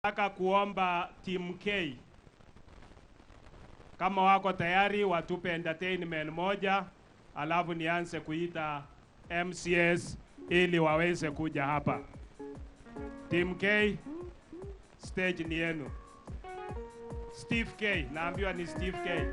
Nataka kuomba Team K kama wako tayari watupe entertainment moja, alafu nianze kuita MCS ili waweze kuja hapa. Team K, stage ni yenu. Steve K, naambiwa ni Steve K.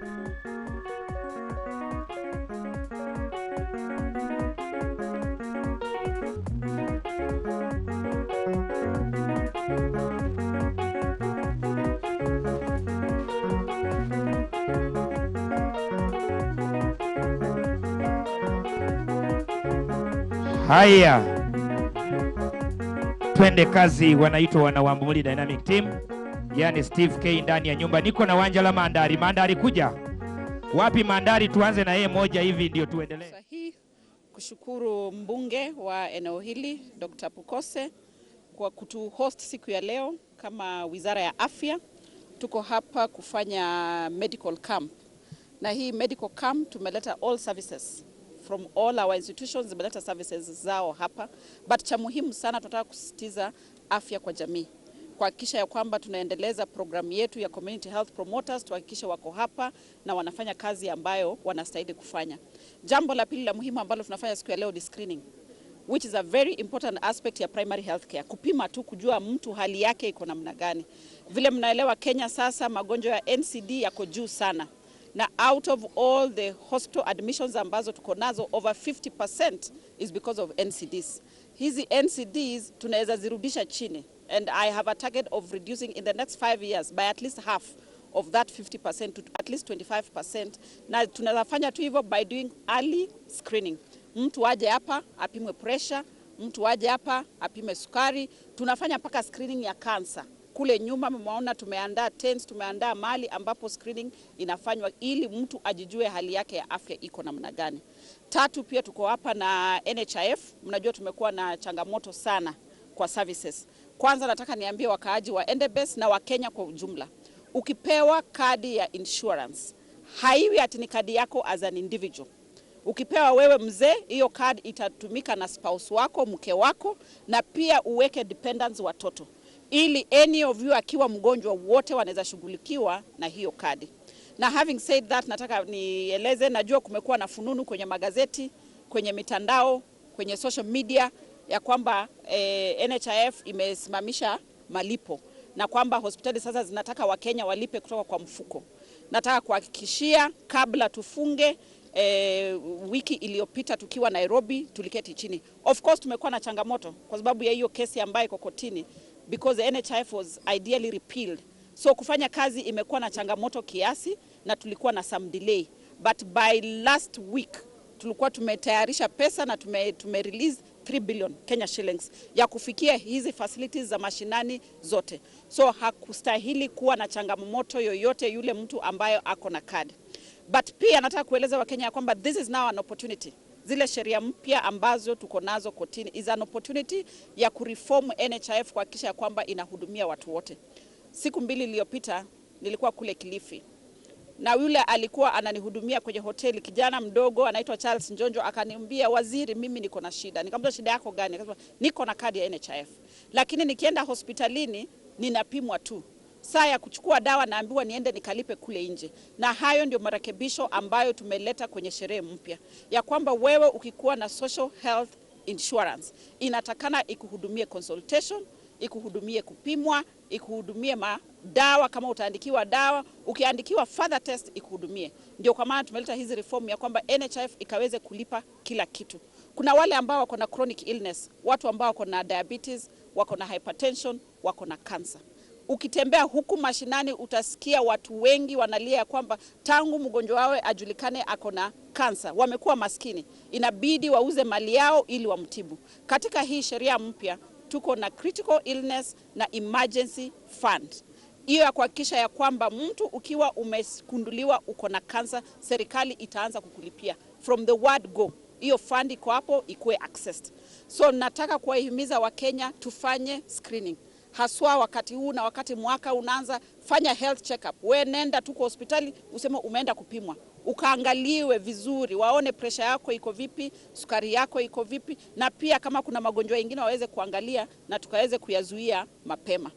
Haya, twende kazi. Wanaitwa Wanawambumuli Dynamic Team, yani Steve K ndani ya nyumba. Niko na Wanjala Mandari. Mandari kuja wapi? Mandari, tuanze na yeye moja hivi ndio tuendelee. Sahihi kushukuru mbunge wa eneo hili Dr. Pukose kwa kutuhost siku ya leo. Kama Wizara ya Afya tuko hapa kufanya medical camp, na hii medical camp tumeleta all services from all our institutions, zimeleta services zao hapa, but cha muhimu sana tunataka kusisitiza afya kwa jamii, kuhakikisha ya kwamba tunaendeleza programu yetu ya community health promoters, tuhakikisha wako hapa na wanafanya kazi ambayo wanastahili kufanya. Jambo la pili la muhimu ambalo tunafanya siku ya leo ni screening, which is a very important aspect ya primary health care. Kupima tu kujua mtu hali yake iko namna gani. Vile mnaelewa Kenya sasa magonjwa ya NCD yako juu sana, na out of all the hospital admissions ambazo tuko nazo, over 50% is because of NCDs. Hizi NCDs tunaweza zirudisha chini, and I have a target of reducing in the next 5 years by at least half of that 50% to at least 25%. Na tunafanya tu hivyo by doing early screening. Mtu aje hapa apimwe pressure, mtu aje hapa apime sukari. Tunafanya mpaka screening ya cancer. Kule nyuma mmeona tumeandaa tents, tumeandaa mali ambapo screening inafanywa ili mtu ajijue hali yake ya afya iko namna gani. Tatu, pia tuko hapa na NHIF. Mnajua tumekuwa na changamoto sana kwa services. Kwanza nataka niambie wakaaji wa Endebess na wa Kenya kwa ujumla, ukipewa kadi ya insurance haiwi ati ni kadi yako as an individual. Ukipewa wewe mzee, hiyo kadi itatumika na spouse wako, mke wako, na pia uweke dependents watoto, ili any of you akiwa mgonjwa wote wanaweza shughulikiwa na hiyo kadi. Na having said that, nataka nieleze, najua kumekuwa na fununu kwenye magazeti, kwenye mitandao, kwenye social media ya kwamba NHIF imesimamisha malipo na kwamba hospitali sasa zinataka Wakenya walipe kutoka kwa mfuko. Nataka kuhakikishia kabla tufunge, wiki iliyopita tukiwa Nairobi tuliketi chini. Of course tumekuwa na changamoto kwa sababu ya hiyo kesi ambayo iko kotini, because the NHIF was ideally repealed. So kufanya kazi imekuwa na changamoto kiasi na tulikuwa na some delay. But by last week tulikuwa tumetayarisha pesa na tume release 3 billion Kenya shillings ya kufikia hizi facilities za mashinani zote. So hakustahili kuwa na changamoto yoyote yule mtu ambayo ako na kadi. But pia nataka kueleza Wakenya kwamba this is now an opportunity. Zile sheria mpya ambazo tuko nazo kotini is an opportunity ya kureform NHIF kuhakikisha kwamba inahudumia watu wote. Siku 2 iliyopita nilikuwa kule Kilifi, na yule alikuwa ananihudumia kwenye hoteli, kijana mdogo anaitwa Trans Nzoia, akaniambia, waziri, mimi niko na shida. Nikamwambia, shida yako gani? Akasema, niko na kadi ya NHIF, lakini nikienda hospitalini ninapimwa tu, saa ya kuchukua dawa naambiwa niende nikalipe kule nje. Na hayo ndio marekebisho ambayo tumeleta kwenye sheria mpya ya kwamba wewe ukikuwa na social health insurance inatakana ikuhudumie consultation, ikuhudumie kupimwa, ikuhudumie dawa kama utaandikiwa dawa, ukiandikiwa further test ikuhudumie. Ndio kwa maana tumeleta hizi reform ya kwamba NHIF ikaweze kulipa kila kitu. Kuna wale ambao wako na chronic illness, watu ambao wako na diabetes, wako na hypertension, wako na cancer. Ukitembea huku mashinani utasikia watu wengi wanalia kwamba tangu mgonjwa wao ajulikane ako na kansa wamekuwa maskini, inabidi wauze mali yao ili wamtibu. Katika hii sheria mpya tuko na critical illness na emergency fund, hiyo ya kuhakikisha ya kwamba mtu ukiwa umekunduliwa uko na kansa, serikali itaanza kukulipia from the word go. Hiyo fund iko hapo, ikuwe accessed. So nataka kuwahimiza Wakenya tufanye screening, haswa wakati huu na wakati mwaka unaanza. Fanya health check-up. We nenda tuko hospitali useme umeenda kupimwa, ukaangaliwe vizuri, waone pressure yako iko vipi, sukari yako iko vipi, na pia kama kuna magonjwa mengine waweze kuangalia na tukaweze kuyazuia mapema.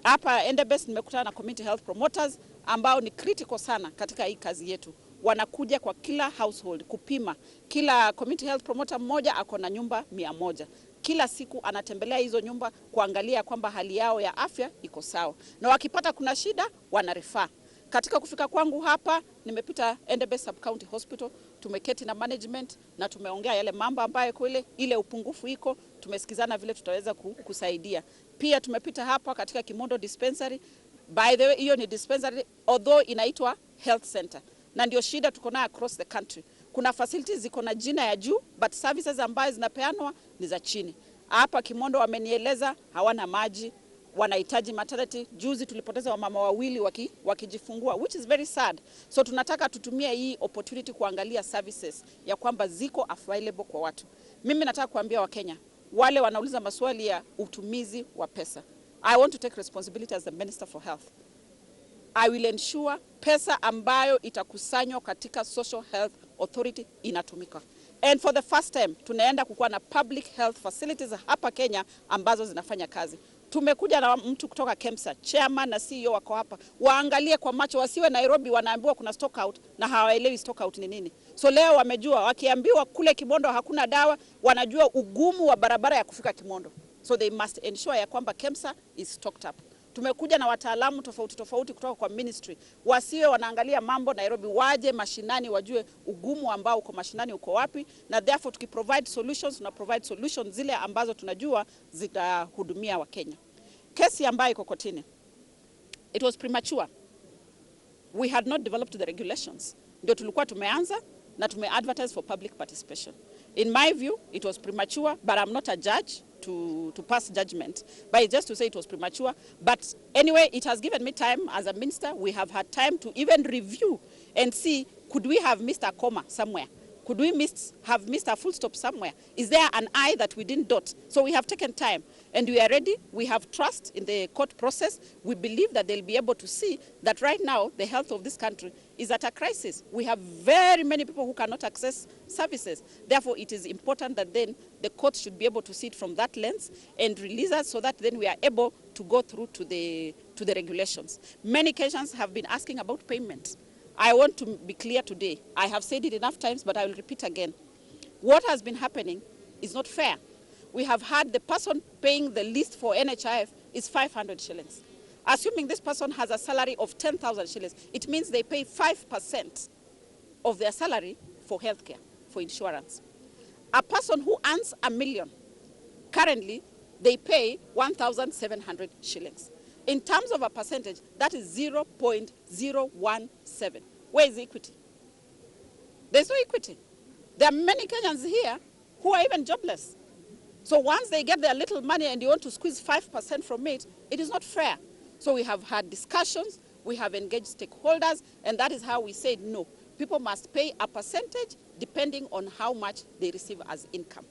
Hapa Endebess nimekutana na community health promoters ambao ni critical sana katika hii kazi yetu. Wanakuja kwa kila household kupima. Kila community health promoter mmoja ako na nyumba 100. Kila siku anatembelea hizo nyumba kuangalia kwamba hali yao ya afya iko sawa. Na wakipata kuna shida, wanarefaa. Katika kufika kwangu hapa, nimepita Endebess Sub County Hospital, tumeketi na management na tumeongea yale mambo ambayo kule ile upungufu iko, tumesikizana vile tutaweza kusaidia. Pia tumepita hapa katika Kimondo Dispensary. By the way, hiyo ni dispensary although inaitwa health center. Na ndio shida tuko nayo across the country. Kuna facilities ziko na jina ya juu but services ambazo zinapeanwa ni za chini. Hapa Kimondo wamenieleza hawana maji, wanahitaji maternity. Juzi tulipoteza wamama wawili wakijifungua, which is very sad. So tunataka tutumie hii opportunity kuangalia services ya kwamba ziko available kwa watu. Mimi nataka kuambia Wakenya wale wanauliza maswali ya utumizi wa pesa. I want to take responsibility as the Minister for Health. I will ensure pesa ambayo itakusanywa katika Social Health Authority inatumika. And for the first time, tunaenda kukuwa na public health facilities hapa Kenya ambazo zinafanya kazi. Tumekuja na mtu kutoka KEMSA, chairman na CEO wako hapa. Waangalie kwa macho, wasiwe Nairobi wanaambiwa kuna stock out na hawaelewi stock out ni nini. So leo wamejua, wakiambiwa kule Kimondo hakuna dawa, wanajua ugumu wa barabara ya kufika Kimondo. So they must ensure ya kwamba KEMSA is stocked up. Tumekuja na wataalamu tofauti kutoka kwa ministry. Wasiwe wanaangalia mambo Nairobi, waje mashinani wajue ugumu ambao uko mashinani uko wapi, na therefore tukiprovide solutions, na provide solutions zile ambazo tunajua zitahudumia Wakenya. Kesi ambayo iko kotini, it was premature. We had not developed the regulations. Ndio tulikuwa tumeanza na tumeadvertise for public participation. In my view, it was premature, but I'm not a judge to pass judgment. But just to say it was premature. But anyway, it has given me time as a minister. We have had time to even review and see, could we have missed a comma somewhere? Could we have missed a full stop somewhere? Is there an I that we didn't dot? So we have taken time and we are ready. We have trust in the court process. We believe that they'll be able to see that right now the health of this country is at a crisis. We have very many people who cannot access services. Therefore, it is important that then the court should be able to see it from that lens and release us so that then we are able to go through to the regulations. Many Kenyans have been asking about payment. I want to be clear today. I have said it enough times, but I will repeat again. What has been happening is not fair. We have had the person paying the least for NHIF is 500 shillings. Assuming this person has a salary of 10,000 shillings, it means they pay 5% of their salary for healthcare, for insurance. A person who earns $1 million, currently they pay 1,700 shillings. In terms of a percentage, that is 0.017. Where is equity? There's no equity. There are many Kenyans here who are even jobless. So once they get their little money and you want to squeeze 5% from it, it is not fair. So we have had discussions, we have engaged stakeholders, and that is how we said no. People must pay a percentage depending on how much they receive as income.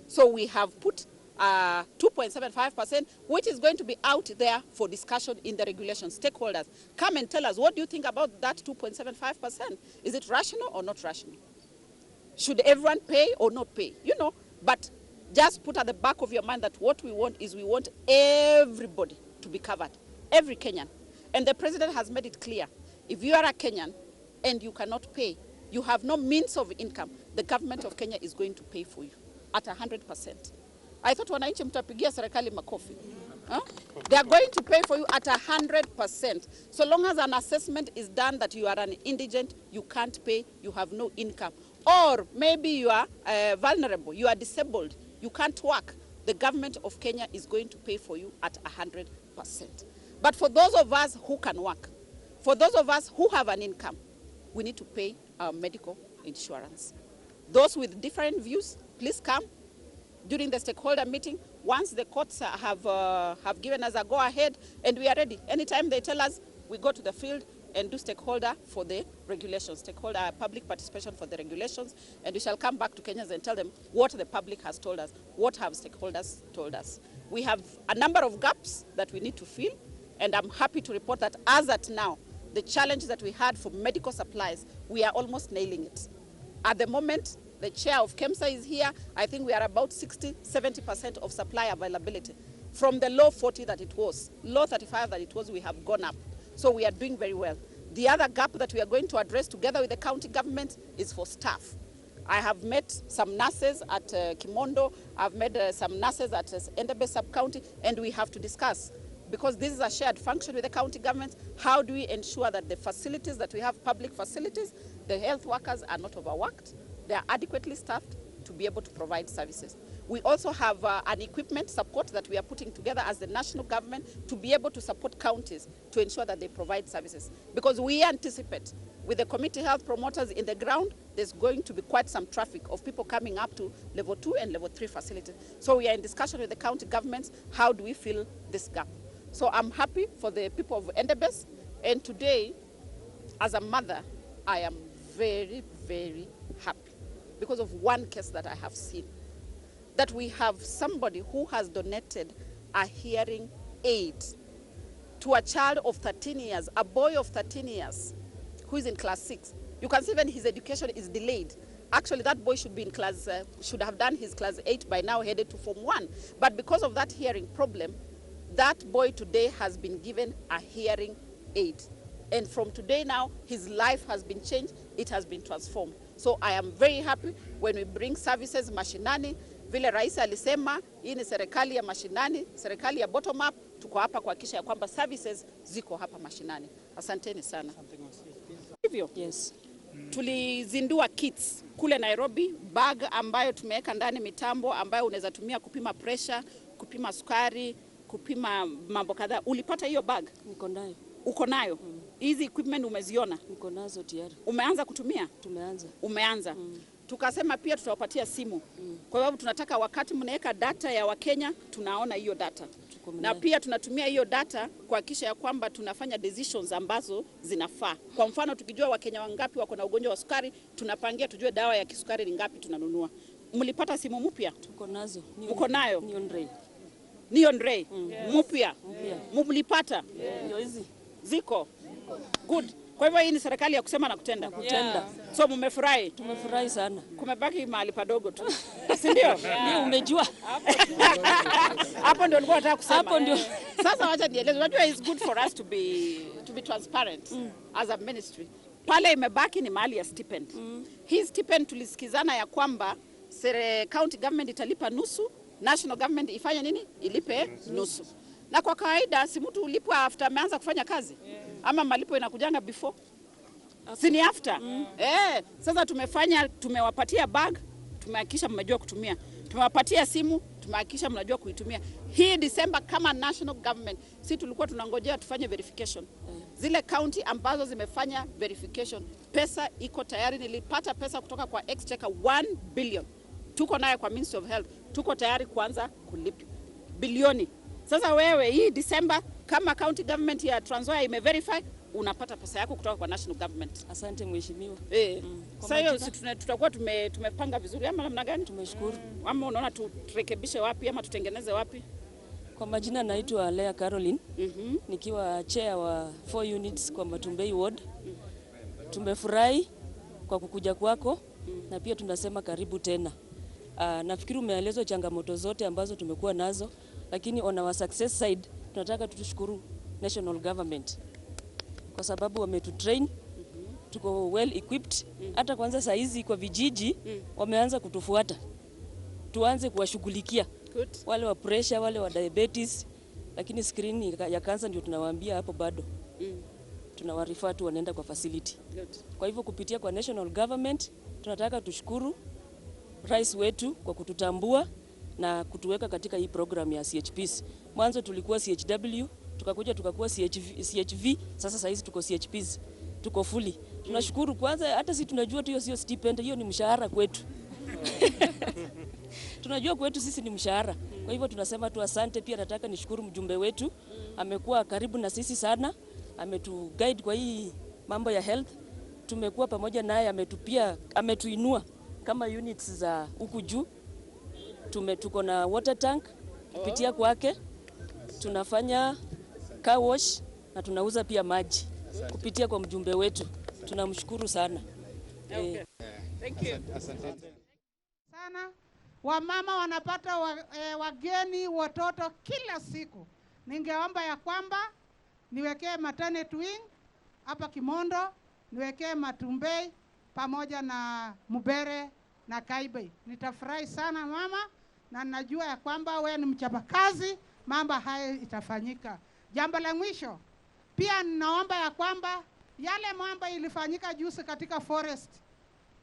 So we have put 2.75%, which is going to be out there for discussion in the regulation. Stakeholders, come and tell us, what do you think about that 2.75%? Is it rational or not rational? Should everyone pay or not pay? You know, but just put at the back of your mind that what we want is we want everybody to be covered, every Kenyan. And the president has made it clear, if you are a Kenyan and you cannot pay, you have no means of income, the government of Kenya is going to pay for you at 100%. I thought wananchi mtapigia serikali makofi. Huh? They are going to pay for you at 100%. So long as an assessment is done that you are an indigent, you can't pay, you have no income. Or maybe you are vulnerable, you are disabled, you can't work. The government of Kenya is going to pay for you at 100%. But for those of us who can work, for those of us who have an income, we need to pay our medical insurance. Those with different views, please come during the stakeholder meeting. Once the courts have given us a go-ahead, and we are ready. Anytime they tell us, we go to the field and do stakeholder for the regulations, stakeholder public participation for the regulations, and we shall come back to Kenyans and tell them what the public has told us, what have stakeholders told us. We have a number of gaps that we need to fill, and I'm happy to report that as at now, the challenge that we had for medical supplies, we are almost nailing it. At the moment, the chair of KEMSA is here. I think we are about 60-70% of supply availability. From the low 40 that it was, low 35 that it was, we have gone up. So we are doing very well. The other gap that we are going to address together with the county government is for staff. I have met some nurses at Kimondo, I've met some nurses at Endebe sub-county, and we have to discuss, because this is a shared function with the county government, how do we ensure that the facilities that we have, public facilities, the health workers are not overworked, they are adequately staffed to be able to provide services. We also have an equipment support that we are putting together as the national government to be able to support counties to ensure that they provide services. Because we anticipate with the community health promoters in the ground, there's going to be quite some traffic of people coming up to level 2 and level 3 facilities. So we are in discussion with the county governments, how do we fill this gap? So I'm happy for the people of Endebess, and today, as a mother, I am very, very happy because of one case that I have seen, that we have somebody who has donated a hearing aid to a child of 13 years, a boy of 13 years, who is in class 6. You can see even his education is delayed. Actually, that boy should be in class, should have done his class 8 by now, headed to Form 1. But because of that hearing problem, that boy today has been given a hearing aid. And from today now, his life has been changed, it has been transformed. So I am very happy when we bring services mashinani. Vile Rais alisema, hii ni serikali ya mashinani, serikali ya bottom up, tuko hapa kuhakikisha ya kwamba services ziko hapa mashinani. Asanteni sana. Hivyo, Yes. tulizindua kits kule Nairobi, bag ambayo tumeweka ndani mitambo ambayo unaweza tumia kupima pressure, kupima sukari, kupima mambo kadhaa. Ulipata hiyo bag? Niko nayo. Uko nayo? Hizi equipment umeziona? Niko nazo tayari. Umeanza kutumia? Tumeanza. Umeanza. Tukasema pia tutawapatia simu. Kwa sababu tunataka wakati mnaweka data ya Wakenya, tunaona hiyo data. Na pia tunatumia hiyo data kuhakikisha ya kwamba tunafanya decisions ambazo zinafaa. Kwa mfano, tukijua Wakenya wangapi wako na ugonjwa wa sukari, tunapangia tujue dawa ya kisukari ni ngapi tunanunua. Mlipata simu mpya? Tuko nazo. Uko nayo? Neon Ray. Mpya. Mlipata? Ndio hizi. Ziko. Good. Kwa hivyo hii ni serikali ya kusema na kutenda. Kutenda. So mmefurahi? Tumefurahi sana. Kumebaki mahali padogo tu. Si ndio? Ni umejua. Hapo ndio nilikuwa nataka kusema. Hapo ndio. Sasa wacha nieleze. Unajua it's good for us to be transparent as a ministry. Pale imebaki ni mahali ya stipend. Hii stipend tulisikizana ya kwamba county government italipa nusu, national government ifanye nini? Ilipe nusu. Na kwa kawaida si mtu ulipwa after ameanza kufanya kazi? Ama malipo inakujanga before? Si ni after? Sasa tumewapatia bag, tumehakikisha mmejua kutumia. Tumewapatia simu, tumehakikisha mnajua kuitumia. Hii December kama national government, si tulikuwa tunangojea tufanye verification. Zile county ambazo zimefanya verification, pesa iko tayari. Nilipata pesa kutoka kwa Exchequer 1 billion. Tuko nayo kwa Ministry of Health. Tuko tayari kuanza kulipa bilioni. Sasa wewe hii December kama county government ya Trans Nzoia imeverify, unapata pesa yako kutoka kwa national government. Asante mheshimiwa. Sasa hiyo tutakuwa tumepanga vizuri ama namna gani? Tumeshukuru. Ama unaona turekebishe wapi ama tutengeneze wapi? Kwa majina naitwa Lea Caroline. Nikiwa chair wa 4 units kwa Matumbei ward. Tumefurahi kwa kukuja kwako na pia tunasema karibu tena. Nafikiri umeelezwa changamoto zote ambazo tumekuwa nazo, lakini on our success side tunataka tushukuru national government kwa sababu wametutrain, tuko well equipped. Hata kwanza saa hizi kwa vijiji wameanza kutufuata, tuanze kuwashughulikia wale wa pressure, wale wa diabetes, lakini screening ya cancer ndio tunawaambia hapo bado. Tunawarifaa tu wanaenda kwa facility. Kwa hivyo kupitia kwa national government tunataka tushukuru rais wetu kwa kututambua na kutuweka katika hii program ya CHPs. Mwanzo tulikuwa CHW, tukakuwa CHV, sasa hizi tuko CHPs. Tuko fully. Tunashukuru kwanza, hata sisi tunajua tu hiyo sio stipend, hiyo ni mshahara kwetu. Tunajua kwetu sisi ni mshahara. Kwa hivyo tunasema tu asante. Pia nataka nishukuru mjumbe wetu, amekuwa karibu na sisi sana, ametuguide kwa hii mambo ya health. Tumekuwa pamoja naye, ametuinua kama units za huku juu. Tuko na water tank kupitia kwake, tunafanya car wash na tunauza pia maji kupitia kwa mjumbe wetu. Tunamshukuru sana. Thank you. Asante sana. Wamama wanapata wageni watoto kila siku. Ningeomba ya kwamba niwekee maternity wing hapa Kimondo, niwekee Matumbei pamoja na Mubere na Kaibe. Nitafurahi sana mama, na najua ya kwamba wewe ni mchapakazi, mambo haya itafanyika. Jambo la mwisho, pia ninaomba ya kwamba yale mambo ilifanyika juzi katika forest,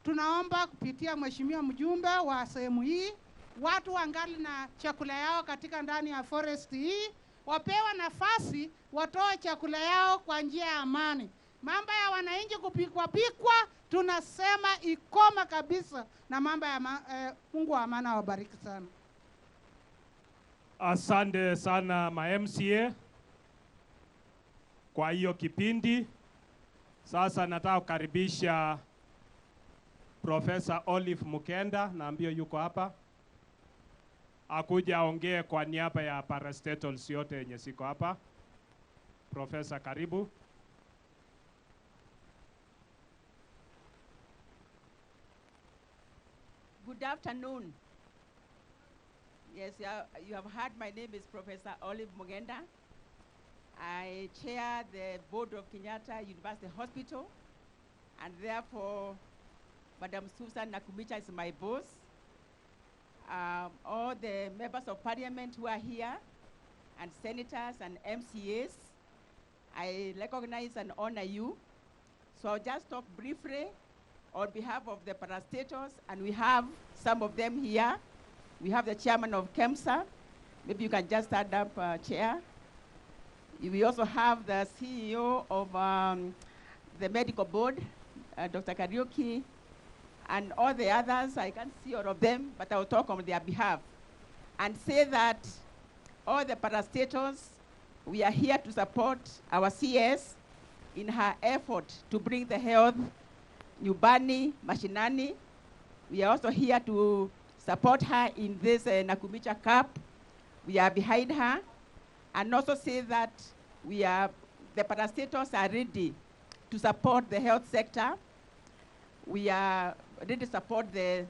tunaomba kupitia mheshimiwa mjumbe wa sehemu hii, watu wangali na chakula yao katika ndani ya forest hii, wapewa nafasi watoe chakula yao kwa njia ya amani. Mambo ya wananchi kupikwa tunasema ikoma kabisa, na mambo ya Mungu wa amani awabariki sana. Asante sana ma-MCA kwa hiyo kipindi. Sasa nataka kukaribisha Profesa Olive Mukenda, naambia yuko hapa, akuja aongee kwa niaba ya parastatals yote yenye siko hapa. Profesa, karibu. Good afternoon. Yes, you have heard my name is Professor Olive Mugenda. I chair the board of Kenyatta University Hospital, and therefore Madam Susan Nakumicha is my boss. All the members of parliament who are here, and senators and MCAs, I recognize and honor you. So I'll just talk briefly on behalf of the parastatals, and we have some of them here. We have the chairman of KEMSA. Maybe you can just stand up, Chair. We also have the CEO of the medical board, Dr. Kariuki, and all the others. I can't see all of them, but I will talk on their behalf and say that all the parastatals, we are here to support our CS in her effort to bring the health nyumbani, mashinani. We are also here to support her in this Nakumicha Cup. We are behind her, and also say that the parastatals are ready to support the health sector. We are ready to support the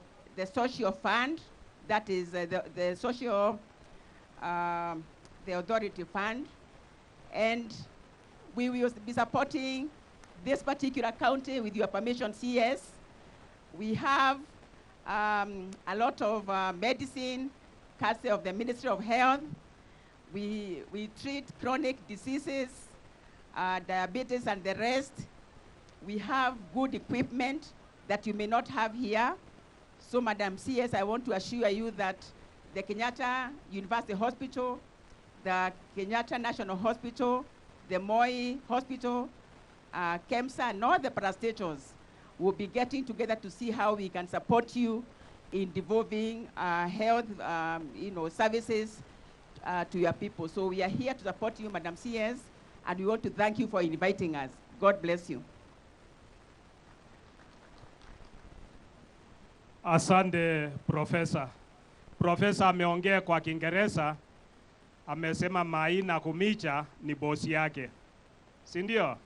social fund, that is the social, the authority fund, and we will be supporting this particular county with your permission, CS. We have a lot of medicine, courtesy of the Ministry of Health. We treat chronic diseases, diabetes and the rest. We have good equipment that you may not have here. So Madam CS, I want to assure you that the Kenyatta University Hospital, the Kenyatta National Hospital, the Moi Hospital, KEMSA, and all the parastatals will be getting together to see how we can support you in devolving health services to your people. So we are here to support you, Madam CS, and we want to thank you for inviting us. God bless you. Asante Profesa. Profesa ameongea kwa Kiingereza, amesema Maina Kumicha ni bosi yake, si ndio?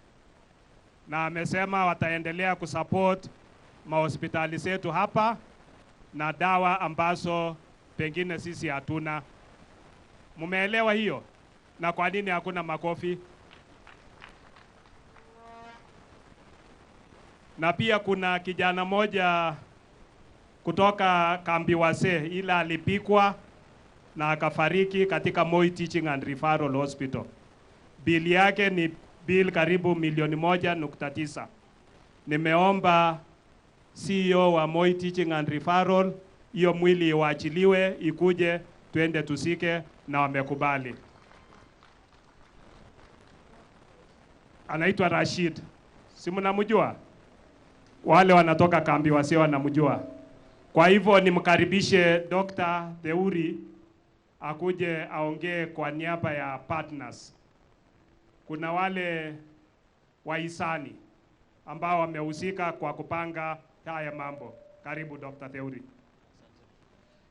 Na amesema wataendelea kusupport mahospitali zetu hapa na dawa ambazo pengine sisi hatuna. Mumeelewa hiyo? Na kwa nini hakuna makofi? Na pia kuna kijana moja kutoka kambi wase, ila alipikwa na akafariki katika Moi Teaching and Referral Hospital. Bili yake ni bill karibu milioni 1.9. Nimeomba CEO wa Moi Teaching and Referral, hiyo mwili iwaachiliwe ikuje tuende tusike, na wamekubali. Anaitwa Rashid. Si mnamjua? Wale wanatoka kambi wase wanamjua. Kwa hivyo nimkaribishe Dr. Theuri akuje aongee kwa niaba ya partners. Kuna wale wahisani ambao wamehusika kwa kupanga haya mambo. Karibu Dr. Theuri.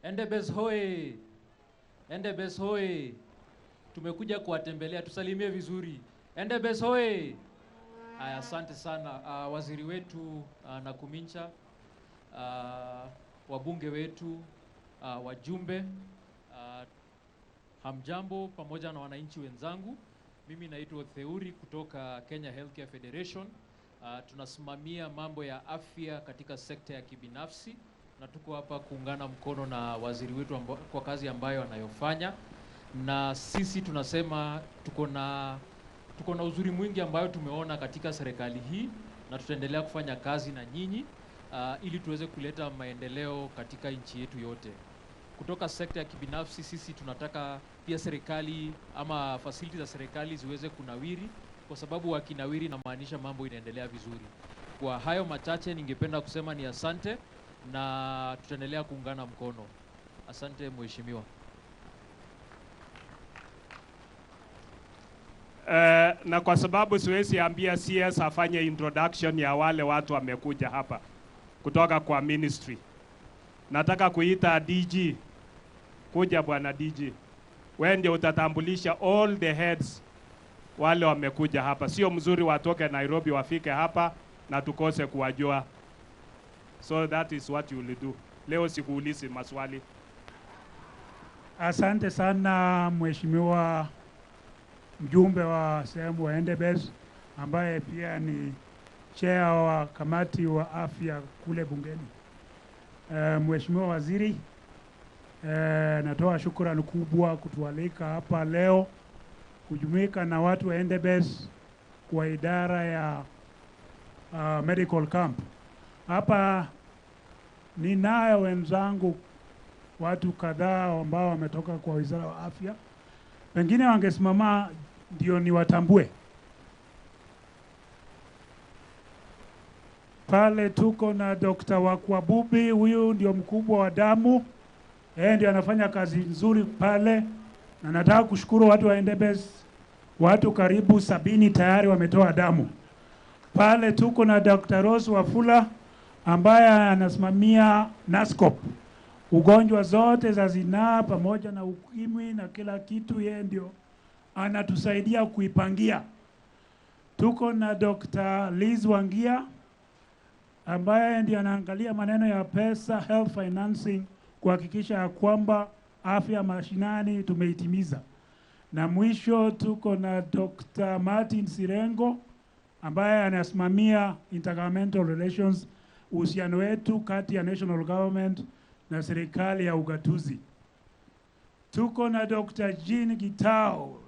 Endebes hoi. Endebes hoi. Tumekuja kuwatembelea, tusalimie vizuri. Endebes hoi. Asante sana waziri wetu Nakumicha, wabunge wetu, wajumbe, hamjambo pamoja na wananchi wenzangu. Mimi naitwa Theuri kutoka Kenya Healthcare Federation. Tunasimamia mambo ya afya katika sekta ya kibinafsi na tuko hapa kuungana mkono na waziri wetu kwa kazi ambayo anayofanya. Na sisi tunasema tuko na uzuri mwingi ambayo tumeona katika serikali hii, na tutaendelea kufanya kazi na nyinyi ili tuweze kuleta maendeleo katika nchi yetu yote. Kutoka sekta ya kibinafsi sisi tunataka pia serikali ama facility za serikali ziweze kunawiri, kwa sababu wakinawiri na maanisha mambo inaendelea vizuri. Kwa hayo machache ningependa kusema ni asante, na tutaendelea kuungana mkono. Asante mheshimiwa. Na kwa sababu siwezi ambia CS afanye introduction ya wale watu wamekuja hapa kutoka kwa ministry, nataka kuita DG. Kuja bwana DG, wewe ndio utatambulisha all the heads wale wamekuja hapa. Sio mzuri watoke Nairobi wafike hapa na tukose kuwajua. So that is what you will do. Leo sikuulizi maswali. Asante sana mheshimiwa mjumbe wa sehemu wa Endebess, ambaye pia ni chair wa kamati wa afya kule bungeni. Mheshimiwa waziri, natoa shukrani kubwa kutualika hapa leo kujumuika na watu wa Endebess kwa idara ya medical camp. Hapa ninayo wenzangu watu kadhaa ambao wametoka kwa wizara wa afya, wengine wangesimama ndio niwatambue. Pale tuko na Dr. Wakwabubi, huyu ndio mkubwa wa damu. Yeye ndio anafanya kazi nzuri pale, na nataka kushukuru watu wa Endebess, watu karibu 70 tayari wametoa damu. Pale tuko na Dr. Rose Wafula ambaye anasimamia NASCOP, ugonjwa zote za zinaa pamoja na ukimwi na kila kitu, yeye ndio anatusaidia kuipangia. Tuko na Dr. Liz Wangia ambaye ndiye anaangalia maneno ya pesa, health financing, kuhakikisha ya kwamba afya mashinani tumeitimiza. Na mwisho tuko na Dr. Martin Sirengo ambaye anasimamia intergovernmental relations, uhusiano wetu kati ya national government na serikali ya ugatuzi. Tuko na Dr. Jean Gitao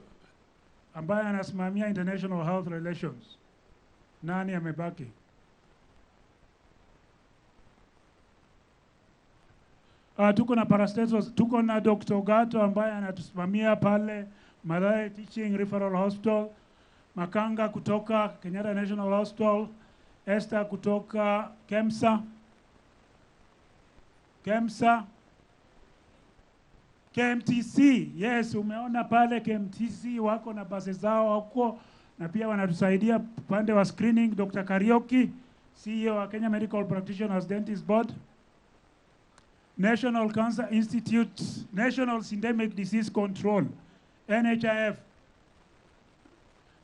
ambaye anasimamia international health relations. Nani amebaki? Tuko na parastatos, tuko na Dr. Gato ambaye anatusimamia pale Mathare Teaching Referral Hospital, Makanga kutoka Kenyatta National Hospital, Esther kutoka KMTC. Yes, umeona pale KMTC wako na basi zao huko, na pia wanatusaidia upande wa screening. Dr. Karioki, CEO wa Kenya Medical Practitioners Dentist Board. National Cancer Institute, National Syndemic Disease Control, NHIF,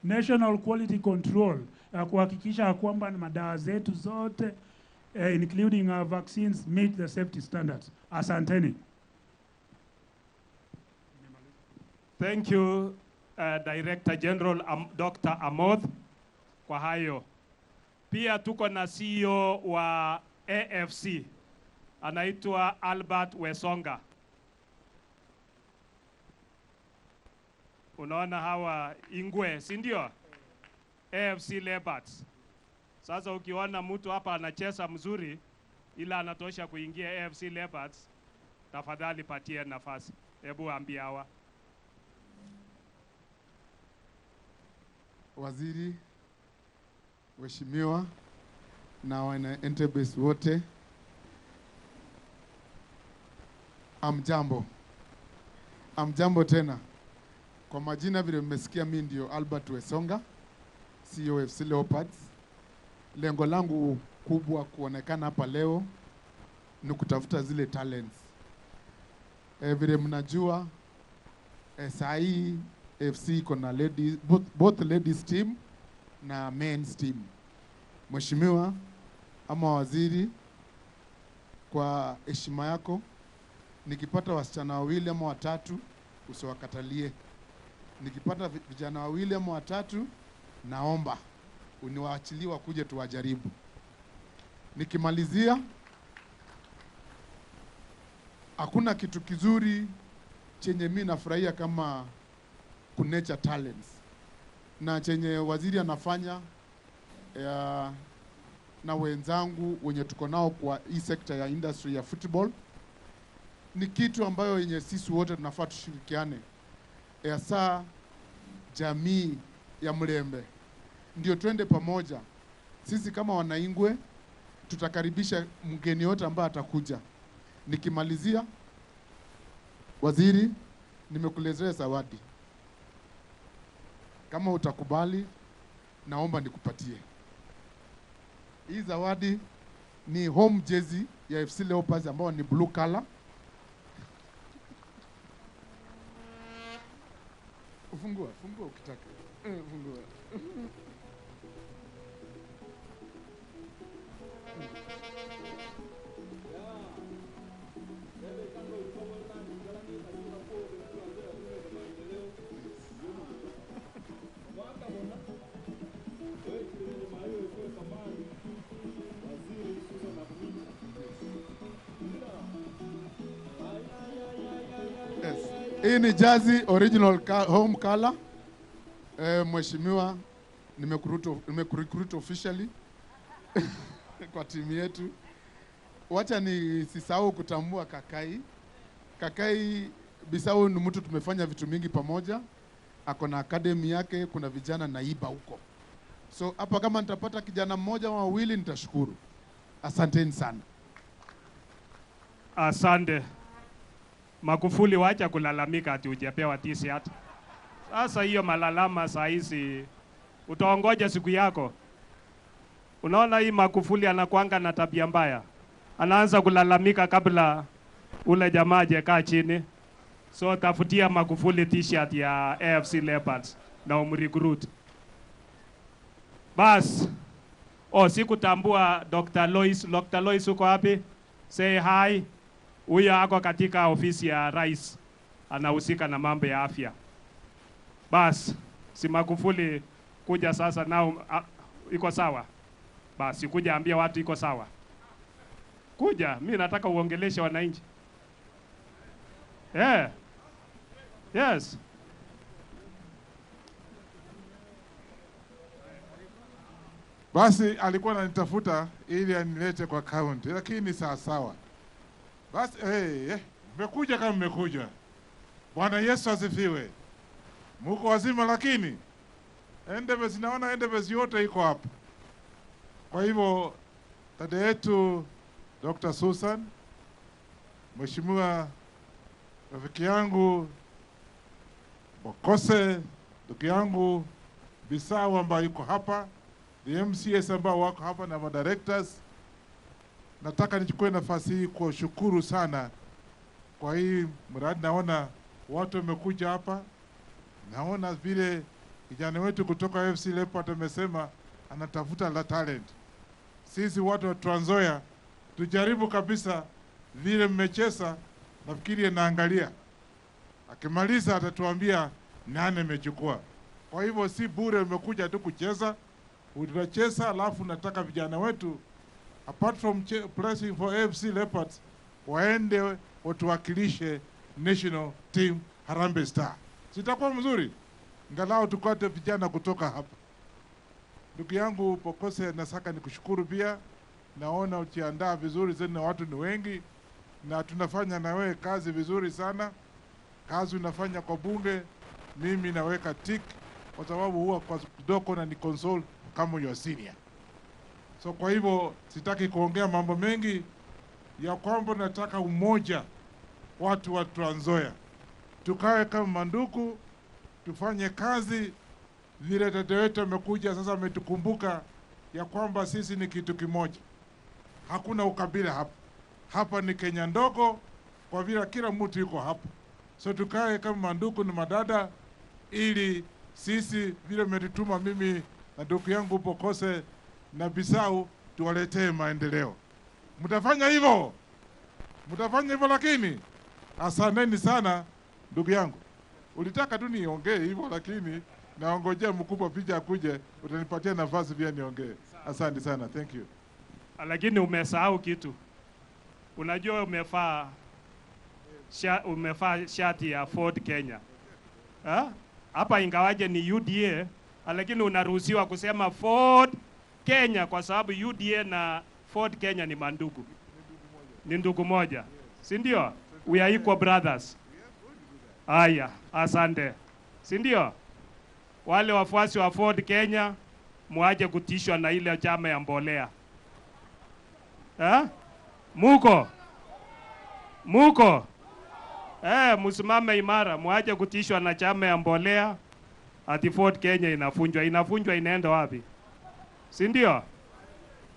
National Quality Control, kuhakikisha kwamba madawa zetu zote including our vaccines meet the safety standards. Asanteni. Thank you Director General Dr. Amoth kwa hayo. Pia tuko na CEO wa AFC anaitwa Albert Wesonga. Unaona hawa ingwe, si ndio? AFC Leopards. Sasa ukiona mtu hapa anacheza mzuri ila anatosha kuingia AFC Leopards, tafadhali patie nafasi. Hebu ambia hawa. Waziri, waheshimiwa na wana Endebess wote, amjambo. Amjambo tena. Kwa majina vile mmesikia, mimi ndio Albert Wesonga, CEO FC Leopards. Lengo langu kubwa kuonekana hapa leo ni kutafuta zile talents. Vile mnajua saa hii FC iko na ladies, both ladies team na men's team. Mheshimiwa ama waziri, kwa heshima yako nikipata wasichana wawili ama watatu usiwakatalie. Nikipata vijana wawili ama watatu, naomba uniwaachilie wakuje tuwajaribu. Nikimalizia, hakuna kitu kizuri chenye mimi nafurahia kama kunature talents, na chenye waziri anafanya na wenzangu wenye tuko nao kwa hii sekta ya industry ya football ni kitu ambayo yenye sisi wote tunafaa tushirikiane. Saa jamii ya Mlembe ndio twende pamoja. Sisi kama Wanaingwe tutakaribisha mgeni yote ambaye atakuja. Nikimalizia, waziri, nimekuletea zawadi. Kama utakubali, naomba nikupatie. Hii zawadi ni home jersey ya FC Leopards ambao ni blue color. Fungua ukitaka. Fungua. Hii ni jersey original home color. Mheshimiwa, nimekurecruit officially kwa timu yetu. Wacha nisisahau kutambua Kakai Bisau ni mtu tumefanya vitu mingi pamoja. Ako na academy yake, kuna vijana naiba huko. So hapa kama nitapata kijana mmoja au wawili nitashukuru. Asanteni sana. Asante. Magufuli, wacha kulalamika ati hujapewa t-shirt. Sasa hiyo malalama saa hizi utaongoja siku yako. Unaona hii Magufuli anakuanga na tabia mbaya. Anaanza kulalamika kabla ule jamaa kaa chini. So tafutia Magufuli t-shirt ya AFC Leopards na umrecruit. Bas. Sikutambua Dr. Lois. Dr. Lois uko wapi? Say hi. Huyo ako katika ofisi ya rais. Anahusika na mambo ya afya. Bas, si Magufuli kuja sasa nao iko sawa. Basi kuja ambia watu iko sawa. Kuja, mimi nataka uongeleshe wananchi. Yes. Basi alikuwa ananitafuta ili anilete kwa county, lakini sawa. Basi mmekuja kama mmekuja. Bwana Yesu asifiwe. Muko wazima, lakini endebezi, naona endebezi yote iko hapa. Kwa hivyo dada yetu Dr. Susan, Mheshimiwa rafiki yangu Bokose, ndugu yangu Bisau ambaye yuko hapa, the MCS ambao wako hapa na madirectors, nataka nichukue nafasi hii kushukuru sana kwa hii mradi. Naona watu wamekuja hapa. Naona vile kijana wetu kutoka FC Leopards amesema anatafuta la talent. Sisi watu wa Trans Nzoia tujaribu kabisa vile mmecheza, nafikiri naangalia. Akimaliza atatuambia nani amechukua. Kwa hivyo si bure umekuja tu kucheza, utacheza alafu nataka vijana wetu apart from pressing for AFC Leopards waende watuwakilishe national team Harambee Star. Sitakuwa mzuri ngalao tukate vijana kutoka hapa. Ndugu yangu Pokose, nasaka nikushukuru pia. Naona ukiandaa vizuri sana, watu ni wengi na tunafanya na wewe kazi vizuri sana. Kazi unafanya kwa bunge, mimi naweka tick kwa sababu huwa kwa kidogo na ni console kama your senior. So kwa hivyo sitaki kuongea mambo mengi, ya kwamba nataka umoja watu wa Trans Nzoia. Tukae kama mandugu, tufanye kazi vile dada wetu amekuja sasa ametukumbuka ya kwamba sisi ni kitu kimoja. Hakuna ukabila hapa. Hapa ni Kenya ndogo kwa vile kila mtu yuko hapa. So tukae kama mandugu na madada ili sisi vile umetutuma mimi na ndugu yangu Pokose na Bisau tuwaletee maendeleo. Mtafanya hivyo? Mtafanya hivyo, lakini Asanteni sana ndugu yangu. Ulitaka tu niongee hivyo, lakini naongojea mkubwa picha akuje, utanipatia nafasi pia niongee. Asante sana, thank you. Lakini umesahau kitu. Unajua umefaa shati ya Ford Kenya. Hapa ingawaje ni UDA, lakini unaruhusiwa kusema Ford Kenya kwa sababu UDA na Ford Kenya ni mandugu. Ni ndugu moja. Si ndio? We are equal brothers. Aya, asante. Si ndio? Wale wafuasi wa Ford Kenya muaje kutishwa na ile chama ya mbolea. Muko. Msimame imara, muaje kutishwa na chama ya mbolea. Ati Ford Kenya inafunjwa inaenda wapi? Si ndio?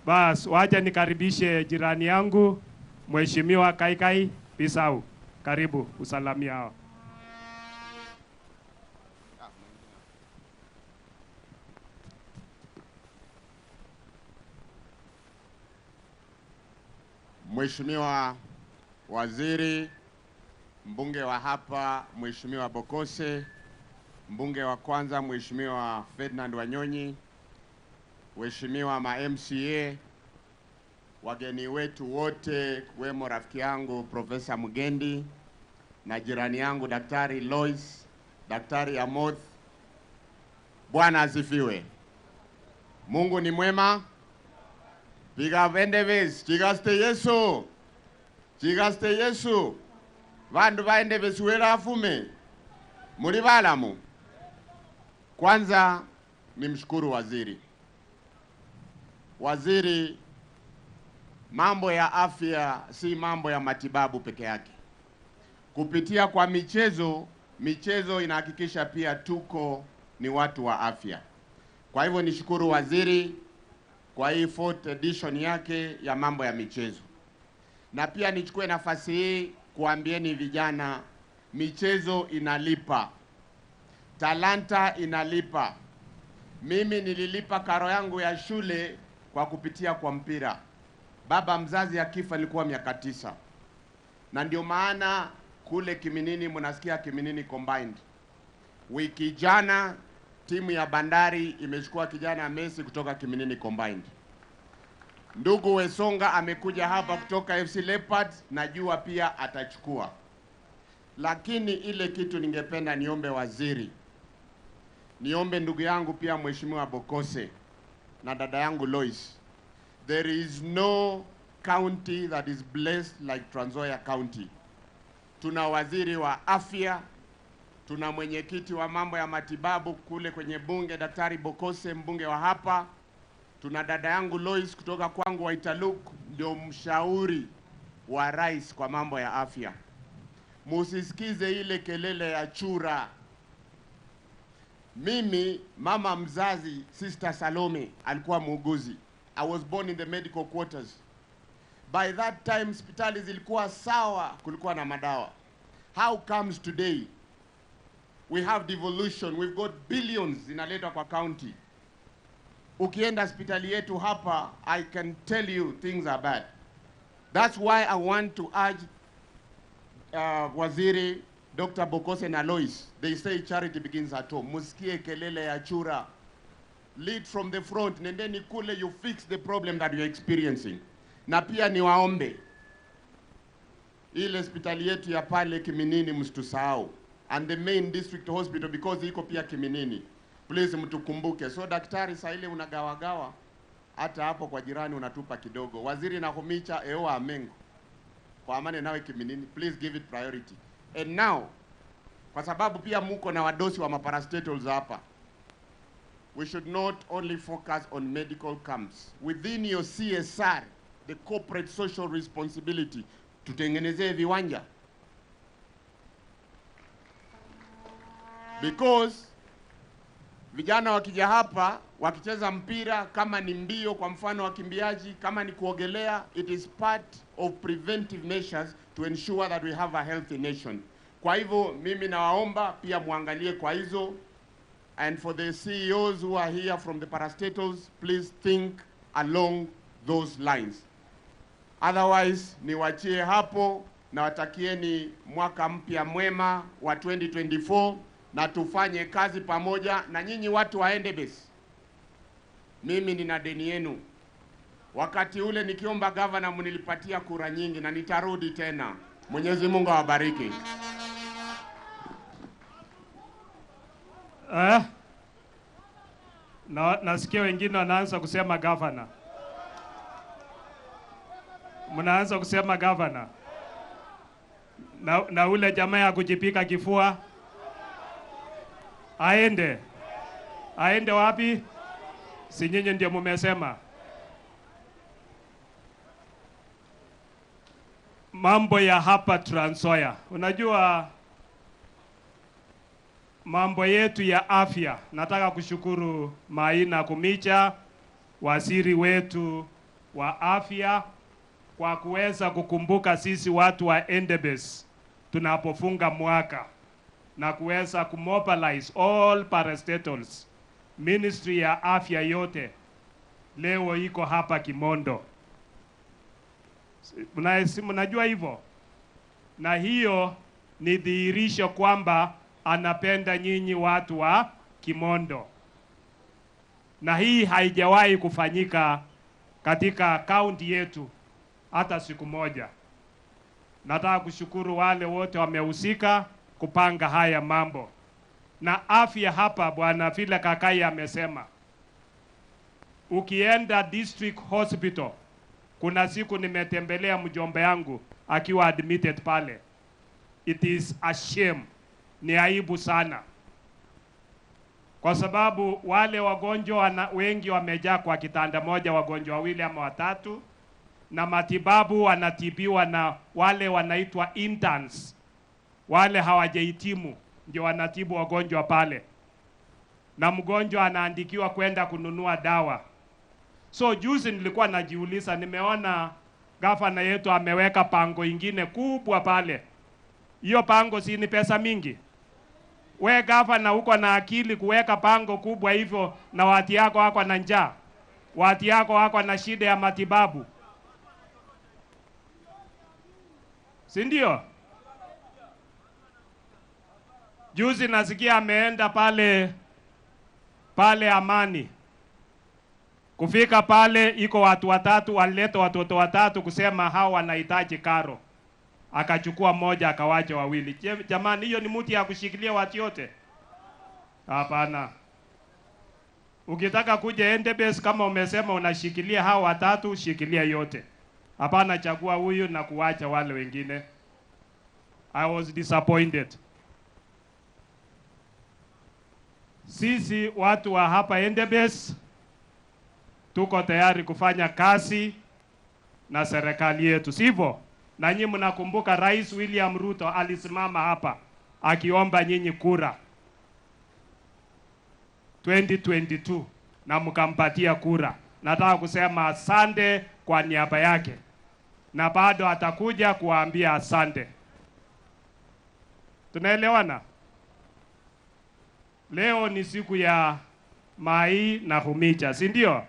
Bas, wacha nikaribishe jirani yangu Mheshimiwa Kaikai Bisau. Karibu usalamia hao. Mheshimiwa Waziri, mbunge wa hapa Mheshimiwa Bokose, mbunge wa kwanza Mheshimiwa Ferdinand Wanyonyi, Mheshimiwa ma-MCA, wageni wetu wote kuwemo rafiki yangu Profesa Mugendi na jirani yangu Daktari Lois, Daktari Amoth. Bwana asifiwe. Mungu ni mwema. Piga vendeves, chigaste Yesu. Chigaste Yesu. Vandu vaende vesuwela afume. Muri balamu. Kwanza nimshukuru waziri. Waziri, mambo ya afya si mambo ya matibabu peke yake. Kupitia kwa michezo inahakikisha pia tuko ni watu wa afya. Kwa hivyo nishukuru waziri kwa hii 4th edition yake ya mambo ya michezo. Na pia nichukue nafasi hii kuambieni vijana, michezo inalipa. Talanta inalipa. Mimi nililipa karo yangu ya shule kwa kupitia kwa mpira. Baba mzazi akifa nilikuwa miaka 9. Na ndio maana kule Kiminini mnasikia Kiminini Combined. Wiki jana timu ya Bandari imechukua kijana Messi kutoka Kiminini Combined. Ndugu Wesonga amekuja hapa kutoka FC Leopards, najua pia atachukua. Lakini ile kitu ningependa niombe waziri, niombe ndugu yangu pia Mheshimiwa Bokose na dada yangu Lois. There is no county that is blessed like Trans Nzoia County. Tuna waziri wa afya, tuna mwenyekiti wa mambo ya matibabu kule kwenye bunge Daktari Bokose, mbunge wa hapa. Tuna dada yangu Lois kutoka kwangu wa Italuk, ndio mshauri wa rais kwa mambo ya afya. Musisikize ile kelele ya chura. Mimi mama mzazi Sister Salome alikuwa muuguzi. I was born in the medical quarters. By that time hospitali zilikuwa sawa, kulikuwa na madawa. How comes today we have devolution, we've got billions zinaletwa kwa county. Ukienda hospitali yetu hapa, I can tell you things are bad. That's why I want to urge Waziri Dr. Bokose na Lois. They say charity begins at home. Musikie kelele ya chura. Lead from the front. Nendeni kule, you fix the problem that you're experiencing. Na pia niwaombe, ile hospitali yetu ya pale Kiminini msitusahau. And the main district hospital, because iko pia Kiminini. Please mtukumbuke. So daktari, saa ile unagawagawa, hata hapo kwa jirani unatupa kidogo. Waziri na humicha ewa amengo. Kwa amane nawe Kiminini, please give it priority. And now, kwa sababu pia muko na wadosi wa maparastatals hapa, we should not only focus on medical camps. Within your CSR, the corporate social responsibility, tutengenezee viwanja. Because vijana wakija hapa, wakicheza mpira, kama ni mbio kwa mfano wakimbiaji, kama ni kuogelea, it is part of preventive measures to ensure that we have a healthy nation. Kwa hivyo mimi nawaomba pia muangalie kwa hizo. And for the CEOs who are here from the parastatals, please think along those lines. Otherwise, niwachie hapo nawatakieni mwaka mpya mwema wa 2024 na tufanye kazi pamoja. Na nyinyi watu wa Endebess, mimi nina deni yenu. Wakati ule nikiomba gavana mnilipatia kura nyingi na nitarudi tena. Mwenyezi Mungu awabariki. Nasikia wengine wanaanza kusema gavana. Mnaanza kusema gavana. Na ule jamaa ya kujipika kifua aende wapi? Si nyinyi ndio mumesema. Mambo ya hapa Trans Nzoia, unajua mambo yetu ya afya. Nataka kushukuru Maina Kumicha, waziri wetu wa afya, kwa kuweza kukumbuka sisi watu wa Endebess tunapofunga mwaka na kuweza kumobilize all parastatals. Ministry ya afya yote leo iko hapa Kimondo. Mnajua hivyo, na hiyo ni dhihirisho kwamba anapenda nyinyi watu wa Kimondo, na hii haijawahi kufanyika katika kaunti yetu hata siku moja. Nataka kushukuru wale wote wamehusika kupanga haya mambo. Na afya hapa, bwana vile Kakai amesema, ukienda district hospital, kuna siku nimetembelea mjomba yangu akiwa admitted pale. It is a shame, ni aibu sana, kwa sababu wale wagonjwa wengi wamejaa kwa kitanda moja, wagonjwa wawili ama watatu, na matibabu wanatibiwa na wale wanaitwa interns, wale hawajahitimu ndio wanatibu wagonjwa pale, na mgonjwa anaandikiwa kwenda kununua dawa. So juzi nilikuwa najiuliza, nimeona gavana yetu ameweka pango ingine kubwa pale. Hiyo pango si ni pesa mingi? We gavana, uko na akili kuweka pango kubwa hivyo, na watu yako wako na njaa, watu yako wako na shida ya matibabu, si ndio? Juzi nasikia ameenda pale Amani. Kufika pale iko watu watatu, walileta watoto watatu kusema hao wanahitaji karo. Akachukua mmoja akawacha wawili. Jamani, hiyo ni mtu ya kushikilia watu yote? Hapana. Ukitaka kuja Endebess, kama umesema unashikilia hao watatu, shikilia yote. Hapana chagua huyu na kuwacha wale wengine. I was disappointed. Sisi watu wa hapa Endebess tuko tayari kufanya kazi na serikali yetu, sivyo? Na nyinyi mnakumbuka Rais William Ruto alisimama hapa akiomba nyinyi kura 2022 na mkampatia kura. Nataka kusema asante kwa niaba yake, na bado atakuja kuambia asante. Tunaelewana? Leo ni siku ya Mai na Kumicha, si ndio?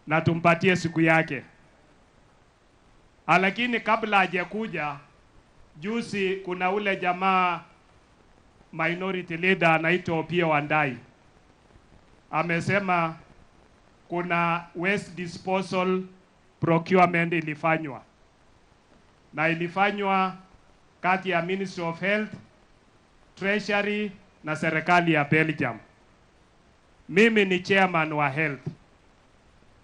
Na tumpatie siku yake. Lakini kabla hajakuja, juzi kuna ule jamaa minority leader anaitwa Opiyo Wandayi amesema kuna waste disposal procurement ilifanywa, na ilifanywa kati ya Ministry of Health, Treasury na serikali ya Belgium. Mimi ni chairman wa health,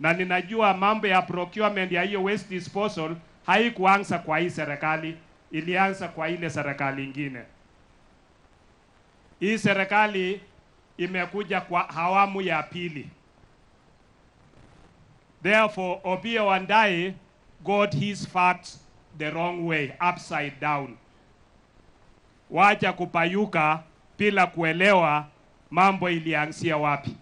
na ninajua mambo ya procurement ya hiyo waste disposal haikuanza kwa hii serikali, ilianza kwa ile serikali ingine. Hii serikali imekuja kwa awamu ya pili. Therefore, Opiyo Wandayi got his facts the wrong way, upside down. Wacha kupayuka bila kuelewa mambo ilianzia wapi.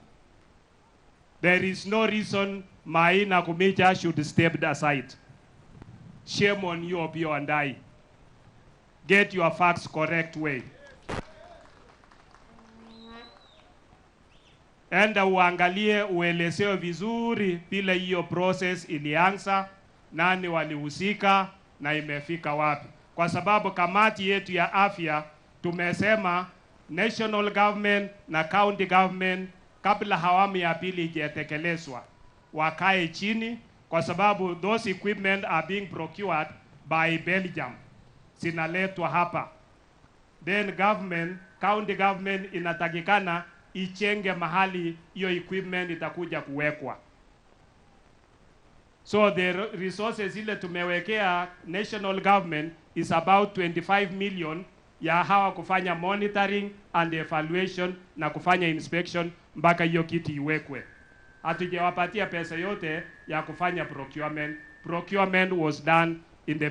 There is no reason Mai na Kumicha should step aside. Shame on you, Opiyo Wandayi. Get your facts correct way. Enda uangalie, uelezewe vizuri bila hiyo process ilianza, nani walihusika, na imefika wapi, kwa sababu kamati yetu ya afya tumesema national government na county government kabla awamu ya pili ijatekelezwa wakae chini, kwa sababu those equipment are being procured by Belgium, zinaletwa hapa. Then government, county government inatakikana ichenge mahali hiyo equipment itakuja kuwekwa. So the resources ile tumewekea national government is about 25 million ya hawa kufanya monitoring and evaluation na kufanya inspection mpaka hiyo kiti iwekwe. Hatujawapatia pesa yote ya kufanya procurement. Procurement was done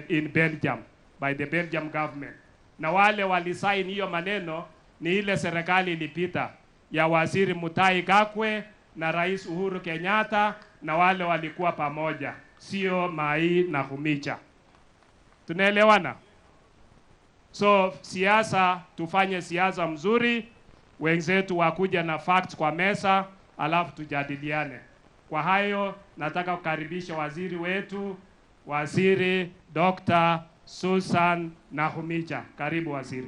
in Belgium by the Belgium government. Na wale walisign hiyo maneno ni ile serikali ilipita ya Waziri Mutahi Kagwe na Rais Uhuru Kenyatta, na wale walikuwa pamoja, sio Mai na Humicha. Tunaelewana? So siasa, tufanye siasa mzuri, wenzetu wakuja na facts kwa mesa, alafu tujadiliane. Kwa hayo nataka kukaribisha waziri wetu, Waziri Dr. Susan Nakhumicha. Karibu waziri.